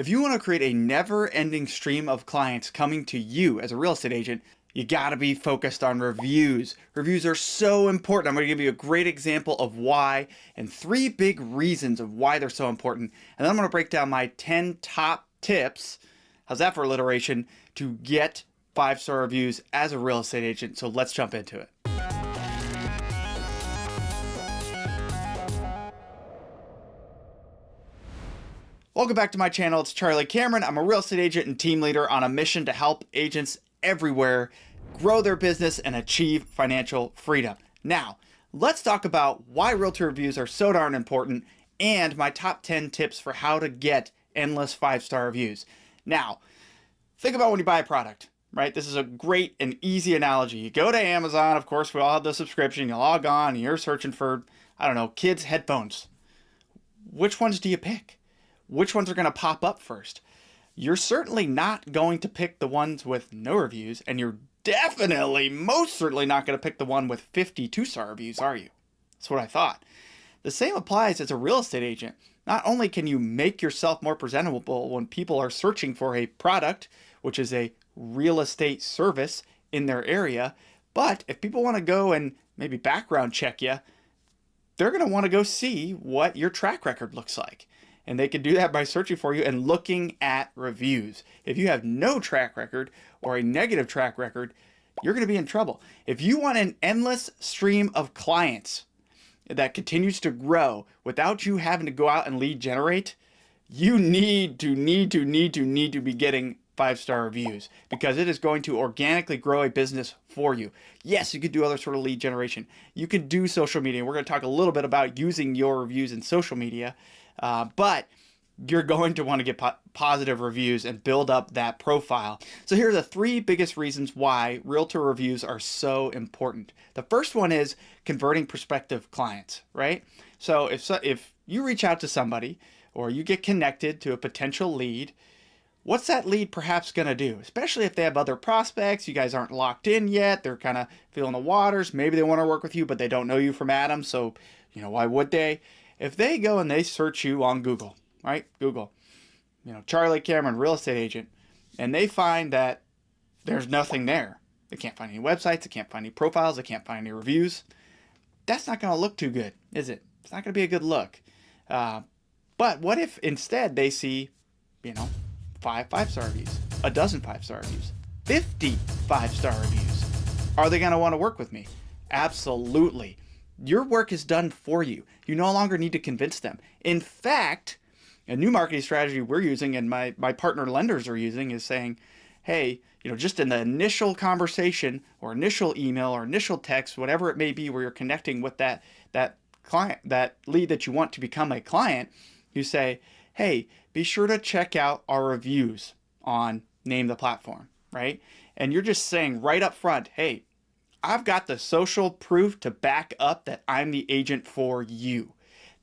If you want to create a never-ending stream of clients coming to you as a real estate agent, you gotta be focused on reviews. Reviews are so important. I'm gonna give you a great example of why and 3 big reasons of why they're so important. And then I'm gonna break down my 10 top tips, how's that for alliteration, to get 5-star reviews as a real estate agent. So let's jump into it. Welcome back to my channel. It's Charlie Cameron. I'm a real estate agent and team leader on a mission to help agents everywhere grow their business and achieve financial freedom. Now, let's talk about why realtor reviews are so darn important and my top 10 tips for how to get endless 5-star reviews. Now, think about when you buy a product, right? This is a great and easy analogy. You go to Amazon, of course, we all have the subscription, you log on, and you're searching for, I don't know, kids' headphones. Which ones do you pick? Which ones are going to pop up first? You're certainly not going to pick the ones with no reviews, and you're definitely, most certainly not going to pick the one with 50 2-star reviews, are you? That's what I thought. The same applies as a real estate agent. Not only can you make yourself more presentable when people are searching for a product, which is a real estate service in their area, but if people want to go and maybe background check you, they're going to want to go see what your track record looks like. And they can do that by searching for you and looking at reviews. If you have no track record or a negative track record, you're going to be in trouble. If you want an endless stream of clients that continues to grow without you having to go out and lead generate, you need to be getting 5-star reviews, because it is going to organically grow a business for you. Yes, you could do other sort of lead generation. You could do social media. We're going to talk a little bit about using your reviews in social media. But you're going to want to get positive reviews and build up that profile. So here are the 3 biggest reasons why realtor reviews are so important. The first one is converting prospective clients, right? So if you reach out to somebody or you get connected to a potential lead, what's that lead perhaps going to do? Especially if they have other prospects, you guys aren't locked in yet, they're kind of feeling the waters, maybe they want to work with you, but they don't know you from Adam, so why would they? If they go and they search you on Google, right? Google, Charlie Cameron, real estate agent, and they find that there's nothing there. They can't find any websites, they can't find any profiles, they can't find any reviews. That's not going to look too good, is it? It's not going to be a good look. But what if instead they see, 5 5-star reviews, a dozen 5-star reviews, 50 5-star reviews? Are they going to want to work with me? Absolutely. Your work is done for you. You no longer need to convince them. In fact, a new marketing strategy we're using and my partner lenders are using is saying, hey, just in the initial conversation or initial email or initial text, whatever it may be, where you're connecting with that client, that lead that you want to become a client, you say, hey, be sure to check out our reviews on name the platform, right? And you're just saying right up front, hey, I've got the social proof to back up that I'm the agent for you.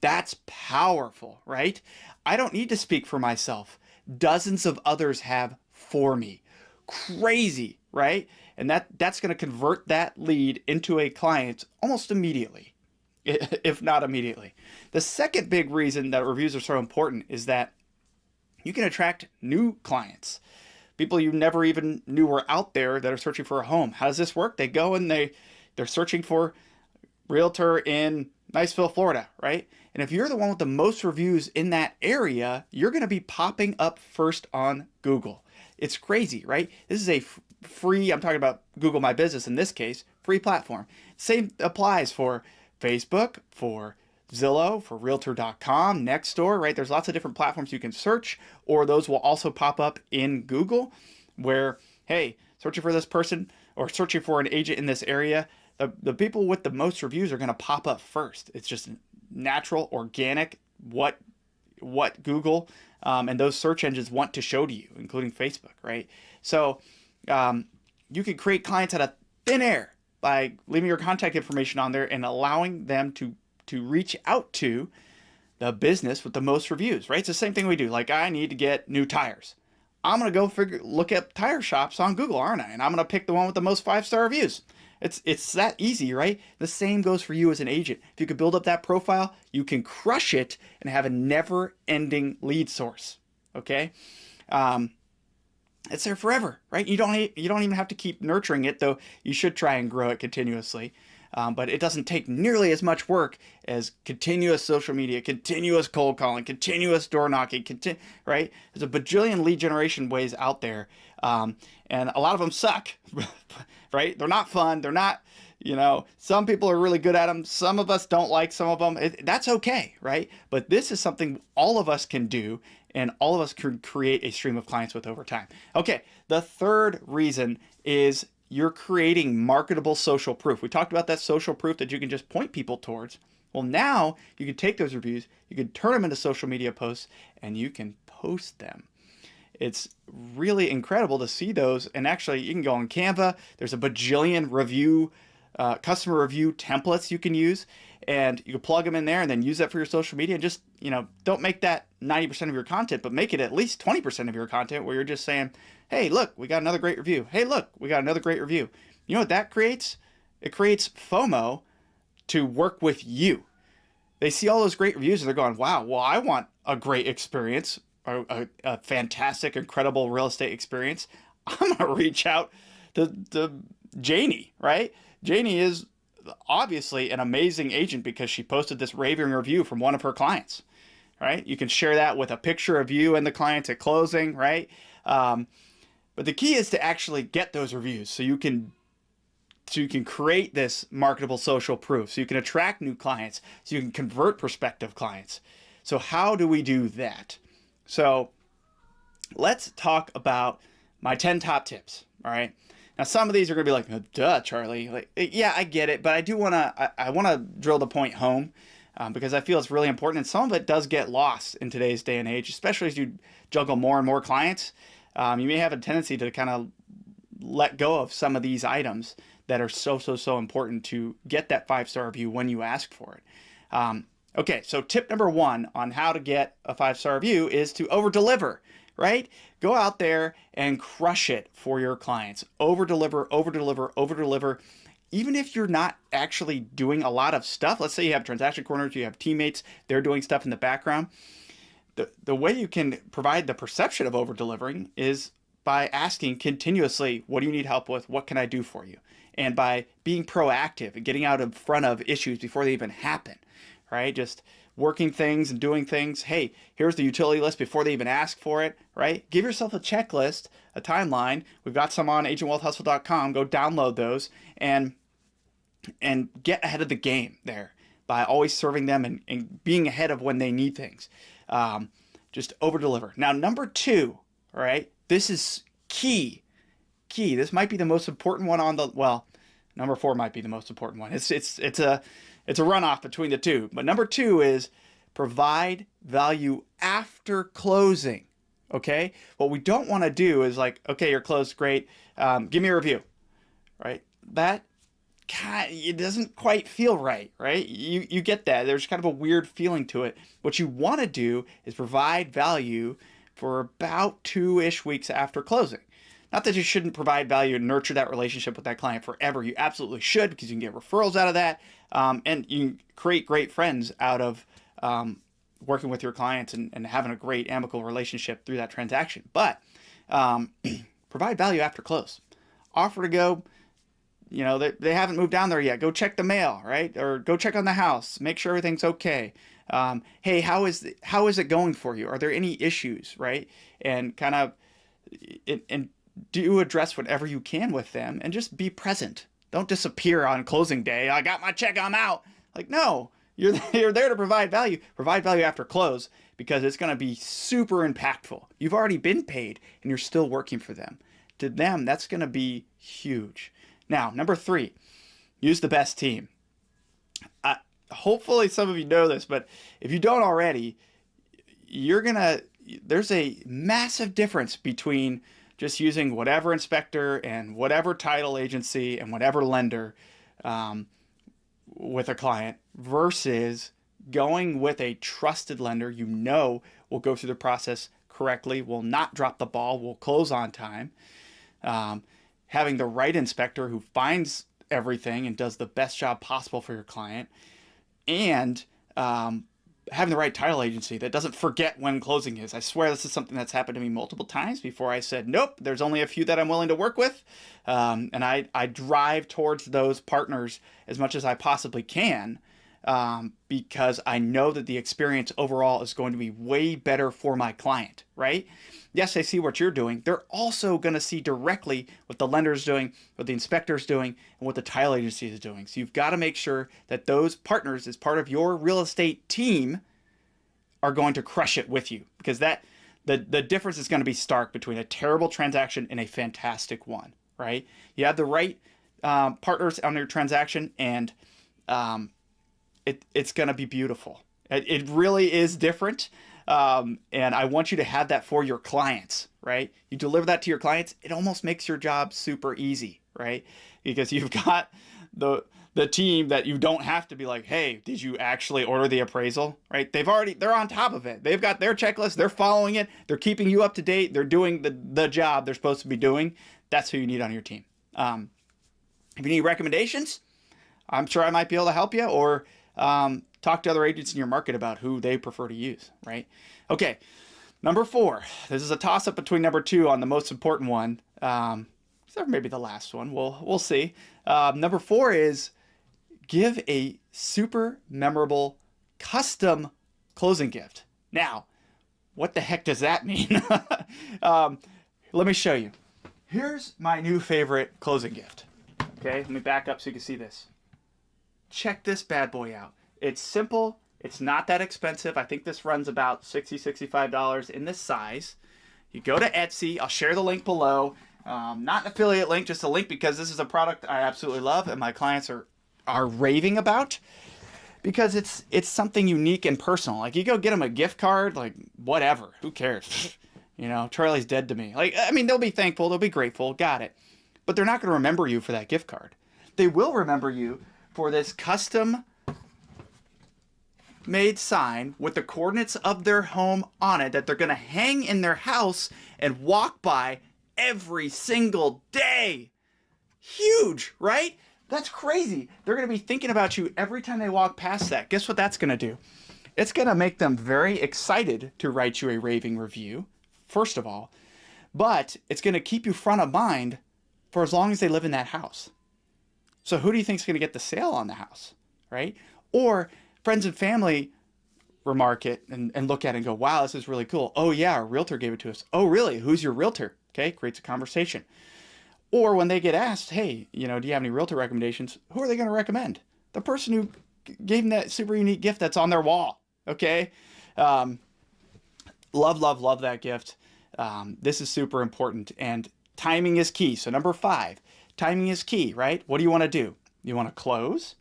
That's powerful, right? I don't need to speak for myself. Dozens of others have for me. Crazy, right? And that's going to convert that lead into a client almost immediately, if not immediately. The second big reason that reviews are so important is that you can attract new clients. People you never even knew were out there that are searching for a home. How does this work? They go and they're searching for realtor in Niceville, Florida, right? And if you're the one with the most reviews in that area, you're going to be popping up first on Google. It's crazy, right? This is a free, I'm talking about Google My Business in this case, free platform. Same applies for Facebook, for Zillow, for Realtor.com, Nextdoor, right? There's lots of different platforms you can search, or those will also pop up in Google where, hey, searching for this person or searching for an agent in this area, the people with the most reviews are going to pop up first. It's just natural, organic, what Google and those search engines want to show to you, including Facebook, right? So you can create clients out of thin air by leaving your contact information on there and allowing them to reach out to the business with the most reviews, right? It's the same thing we do. Like, I need to get new tires. I'm going to go look at tire shops on Google, aren't I? And I'm going to pick the one with the most 5-star reviews. It's that easy, right? The same goes for you as an agent. If you could build up that profile, you can crush it and have a never-ending lead source. Okay. It's there forever, right? You don't even have to keep nurturing it, though you should try and grow it continuously. But it doesn't take nearly as much work as continuous social media, continuous cold calling, continuous door knocking, right? There's a bajillion lead generation ways out there. And a lot of them suck, right? They're not fun. They're not, some people are really good at them. Some of us don't like some of them. That's okay, right? But this is something all of us can do, and all of us can create a stream of clients with over time. Okay, the third reason is you're creating marketable social proof. We talked about that social proof that you can just point people towards. Well, now you can take those reviews, you can turn them into social media posts, and you can post them. It's really incredible to see those. And actually, you can go on Canva. There's a bajillion customer review templates you can use, and you can plug them in there and then use that for your social media. And just, don't make that 90% of your content, but make it at least 20% of your content where you're just saying, hey, look, we got another great review. Hey, look, we got another great review. You know what that creates? It creates FOMO to work with you. They see all those great reviews and they're going, wow, well, I want a great experience, or a fantastic, incredible real estate experience. I'm going to reach out to Janie, right? Janie is obviously an amazing agent because she posted this raving review from one of her clients, right? You can share that with a picture of you and the clients at closing, right? But the key is to actually get those reviews so you can create this marketable social proof, so you can attract new clients, so you can convert prospective clients. So how do we do that? So let's talk about my 10 top tips, all right? Now, some of these are going to be like, oh, duh, Charlie. Like, yeah, I get it, but I do want to, I want to drill the point home because I feel it's really important. And some of it does get lost in today's day and age, especially as you juggle more and more clients. You may have a tendency to kind of let go of some of these items that are so important to get that 5-star review when you ask for it. Okay, so tip number 1 on how to get a 5-star review is to over-deliver, right? Go out there and crush it for your clients. Over-deliver, over-deliver, over-deliver. Even if you're not actually doing a lot of stuff, let's say you have transaction corners, you have teammates, they're doing stuff in the background. The way you can provide the perception of over-delivering is by asking continuously, what do you need help with? What can I do for you? And by being proactive and getting out in front of issues before they even happen, right? Just working things and doing things. Hey, here's the utility list before they even ask for it, right? Give yourself a checklist, a timeline. We've got some on agentwealthhustle.com. Go download those and get ahead of the game there by always serving them and being ahead of when they need things. Just over deliver. Now, number 2, all right, this is key. This might be the most important one number 4 might be the most important one. It's a runoff between the two. But number 2 is provide value after closing. Okay? What we don't want to do is like, okay, you're closed, great. Give me a review. Right? That it doesn't quite feel right? You get that. There's kind of a weird feeling to it. What you want to do is provide value for about 2-ish weeks after closing. Not that you shouldn't provide value and nurture that relationship with that client forever. You absolutely should, because you can get referrals out of that. And you can create great friends out of working with your clients and having a great amicable relationship through that transaction. But provide value after close. Offer to go, they haven't moved down there yet. Go check the mail, right? Or go check on the house. Make sure everything's okay. Hey, how is it going for you? Are there any issues, right? And kind of and do address whatever you can with them, and just be present. Don't disappear on closing day. I got my check, I'm out. Like, no, you're there to provide value. Provide value after close, because it's going to be super impactful. You've already been paid and you're still working for them. To them, that's going to be huge. Now, number 3, use the best team. Hopefully some of you know this, but if you don't already, there's a massive difference between just using whatever inspector and whatever title agency and whatever lender with a client versus going with a trusted lender will go through the process correctly, will not drop the ball, will close on time. Having the right inspector who finds everything and does the best job possible for your client, and having the right title agency that doesn't forget when closing is. I swear this is something that's happened to me multiple times before I said, nope, there's only a few that I'm willing to work with. And I drive towards those partners as much as I possibly can, because I know that the experience overall is going to be way better for my client, right? Yes, they see what you're doing. They're also going to see directly what the lender is doing, what the inspector is doing, and what the title agency is doing. So you've got to make sure that those partners, as part of your real estate team, are going to crush it with you, because the difference is going to be stark between a terrible transaction and a fantastic one, right? You have the right partners on your transaction, and it's going to be beautiful. It really is different. And I want you to have that for your clients, right? You deliver that to your clients, it almost makes your job super easy, right? Because you've got the team that you don't have to be like, hey, did you actually order the appraisal, right? They're on top of it. They've got their checklist, they're following it, they're keeping you up to date, they're doing the job they're supposed to be doing. That's who you need on your team. If you need recommendations, I'm sure I might be able to help you, or talk to other agents in your market about who they prefer to use, right? Okay, number 4. This is a toss-up between number 2 on the most important one. Or maybe the last one. We'll see. Number 4 is give a super memorable custom closing gift. Now, what the heck does that mean? Let me show you. Here's my new favorite closing gift. Okay, let me back up so you can see this. Check this bad boy out. It's simple. It's not that expensive. I think this runs about $60, $65 in this size. You go to Etsy. I'll share the link below. Not an affiliate link, just a link because this is a product I absolutely love and my clients are raving about, because it's something unique and personal. Like, you go get them a gift card, like, whatever. Who cares? You know, Charlie's dead to me. Like, I mean, they'll be thankful. They'll be grateful. Got it. But they're not going to remember you for that gift card. They will remember you for this custom made sign with the coordinates of their home on it that they're going to hang in their house and walk by every single day. Huge, right? That's crazy. They're going to be thinking about you every time they walk past that. Guess what that's going to do? It's going to make them very excited to write you a raving review, first of all, but it's going to keep you front of mind for as long as they live in that house. So who do you think is going to get the sale on the house, right? Or friends and family remark it and look at it and go, wow, this is really cool. Oh yeah, our realtor gave it to us. Oh really? Who's your realtor? Okay, creates a conversation. Or when they get asked, hey, do you have any realtor recommendations? Who are they going to recommend? The person who gave them that super unique gift that's on their wall. Okay, love that gift. This is super important, and timing is key. So number 5, timing is key, right? What do you want to do? You want to close.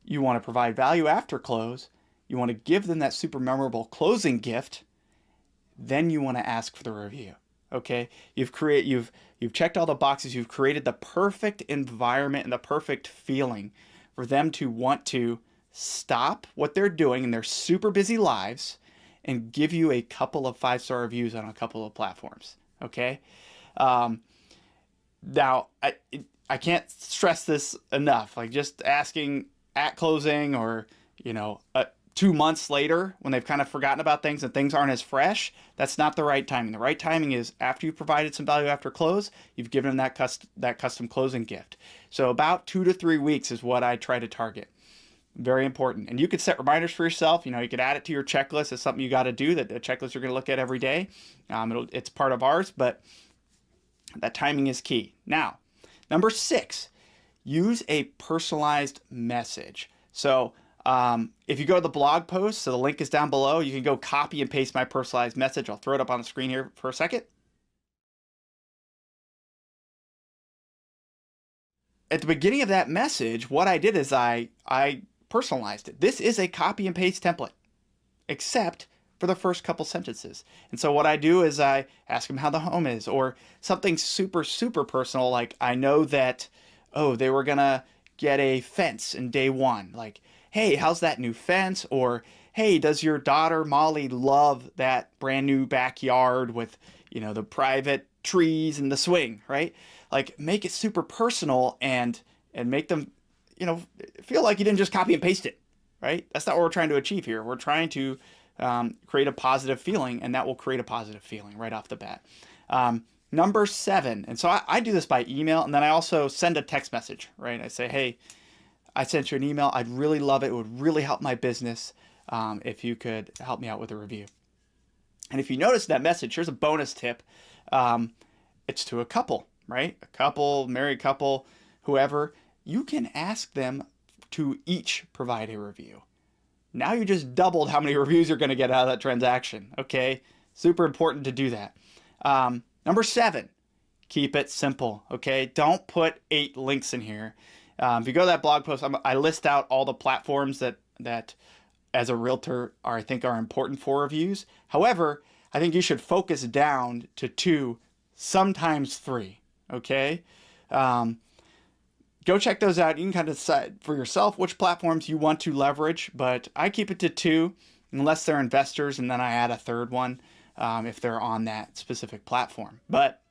You want to provide value after close. You want to give them that super memorable closing gift. Then you want to ask for the review. Okay? You've checked all the boxes. You've created the perfect environment and the perfect feeling for them to want to stop what they're doing in their super busy lives and give you a couple of 5-star reviews on a couple of platforms. Okay? Now, I can't stress this enough. Like, just asking at closing, or 2 months later when they've kind of forgotten about things and things aren't as fresh, that's not the right timing. The right timing is after you've provided some value after close, you've given them that custom closing gift. So about 2 to 3 weeks is what I try to target. Very important. And you could set reminders for yourself. You could add it to your checklist as something you got to do, that the checklist you're going to look at every day. It's part of ours, but that timing is key. Now, number 6, use a personalized message. So if you go to the blog post, so the link is down below, you can go copy and paste my personalized message. I'll throw it up on the screen here for a second. At the beginning of that message, what I did is I personalized it. This is a copy and paste template, except for the first couple sentences. And so what I do is I ask them how the home is, or something super, super personal. Like, I know that, they were going to get a fence in day 1. Like, hey, how's that new fence? Or, hey, does your daughter Molly love that brand new backyard with, the private trees and the swing, right? Like, make it super personal and make them, feel like you didn't just copy and paste it, right? That's not what we're trying to achieve here. We're trying to create a positive feeling, and that will create a positive feeling right off the bat. Number 7, and so I do this by email, and then I also send a text message, right? I say, hey, I sent you an email. I'd really love it. It would really help my business if you could help me out with a review. And if you notice that message, here's a bonus tip. It's to a couple, right? A couple, married couple, whoever. You can ask them to each provide a review. Now you just doubled how many reviews you're going to get out of that transaction, okay? Super important to do that. Number 7, keep it simple, okay? Don't put 8 links in here. If you go to that blog post, I list out all the platforms that as a realtor I think are important for reviews. However, I think you should focus down to 2, sometimes 3, okay? Go check those out. You can kind of decide for yourself which platforms you want to leverage, but I keep it to 2 unless they're investors, and then I add a third one if they're on that specific platform. But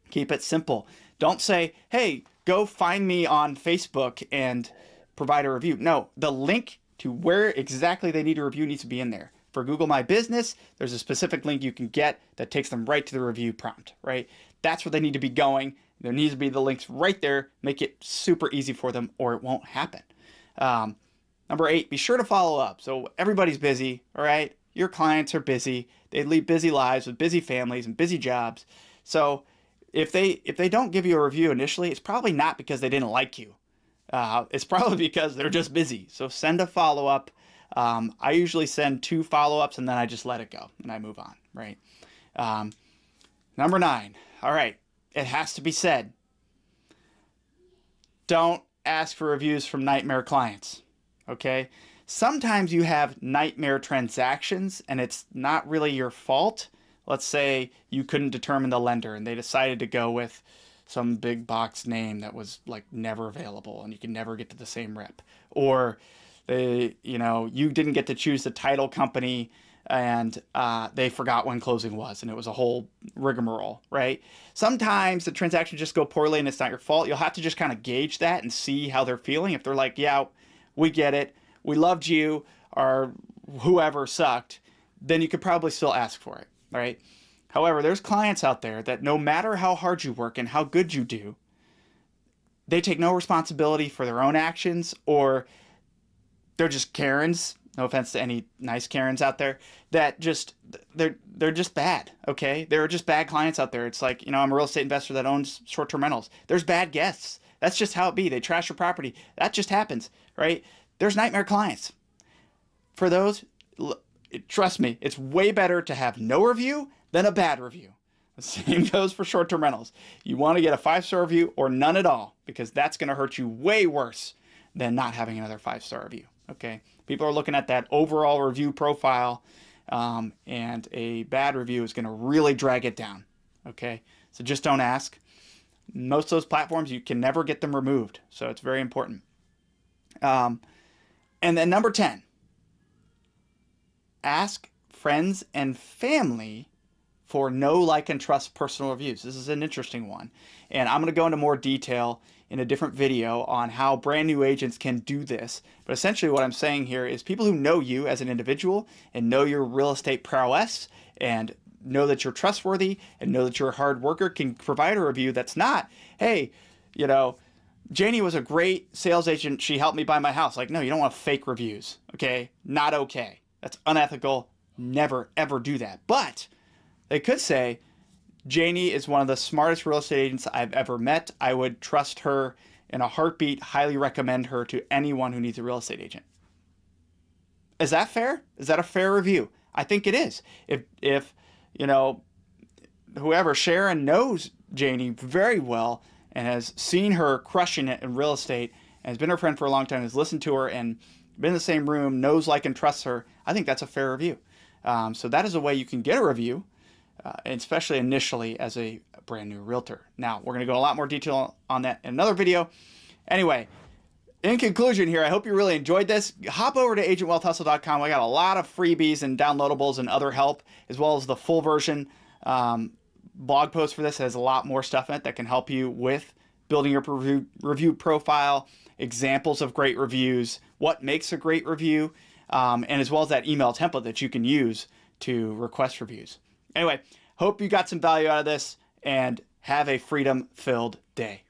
keep it simple. Don't say, hey, go find me on Facebook and provide a review. No, the link to where exactly they need a review needs to be in there. For Google My Business, there's a specific link you can get that takes them right to the review prompt, right? That's where they need to be going. There needs to be the links right there. Make it super easy for them or it won't happen. Number 8, be sure to follow up. So everybody's busy, all right? Your clients are busy. They lead busy lives with busy families and busy jobs. So if they don't give you a review initially, it's probably not because they didn't like you. It's probably because they're just busy. So send a follow-up. I usually send 2 follow-ups and then I just let it go and I move on, right? Number 9. All right. It has to be said. Don't ask for reviews from nightmare clients, okay? Sometimes you have nightmare transactions and it's not really your fault. Let's say you couldn't determine the lender and they decided to go with some big box name that was like never available and you can never get to the same rep. Or you didn't get to choose the title company and they forgot when closing was and it was a whole rigmarole, right? Sometimes the transactions just go poorly and it's not your fault. You'll have to just kind of gauge that and see how they're feeling. If they're like, yeah, we get it, we loved you, or whoever sucked, then you could probably still ask for it, right? However, there's clients out there that no matter how hard you work and how good you do, they take no responsibility for their own actions, or they're just Karens. No offense to any nice Karens out there, that they're just bad, okay? There are just bad clients out there. It's like, I'm a real estate investor that owns short-term rentals. There's bad guests. That's just how it be. They trash your property. That just happens, right? There's nightmare clients. For those, trust me, it's way better to have no review than a bad review. The same goes for short-term rentals. You want to get a 5-star review or none at all, because that's going to hurt you way worse than not having another 5-star review, okay? People are looking at that overall review profile, and a bad review is going to really drag it down, okay? So just don't ask. Most of those platforms, you can never get them removed, so it's very important. And then number 10, ask friends and family for know, like, and trust personal reviews. This is an interesting one, and I'm going to go into more detail in a different video on how brand new agents can do this. But essentially what I'm saying here is people who know you as an individual and know your real estate prowess and know that you're trustworthy and know that you're a hard worker can provide a review that's not, hey, Janie was a great sales agent. She helped me buy my house. Like, no, you don't want fake reviews, okay? Not okay. That's unethical. Never, ever do that. But they could say, Janie is one of the smartest real estate agents I've ever met. I would trust her in a heartbeat, highly recommend her to anyone who needs a real estate agent. Is that fair? Is that a fair review? I think it is. If whoever, Sharon, knows Janie very well and has seen her crushing it in real estate and has been her friend for a long time, has listened to her and been in the same room, knows, like, and trusts her, I think that's a fair review. So that is a way you can get a review, especially initially as a brand new realtor. Now, we're going to go in a lot more detail on that in another video. Anyway, in conclusion here, I hope you really enjoyed this. Hop over to agentwealthhustle.com. I got a lot of freebies and downloadables and other help, as well as the full version blog post for this. It has a lot more stuff in it that can help you with building your review profile, examples of great reviews, what makes a great review, and as well as that email template that you can use to request reviews. Anyway, hope you got some value out of this, and have a freedom-filled day.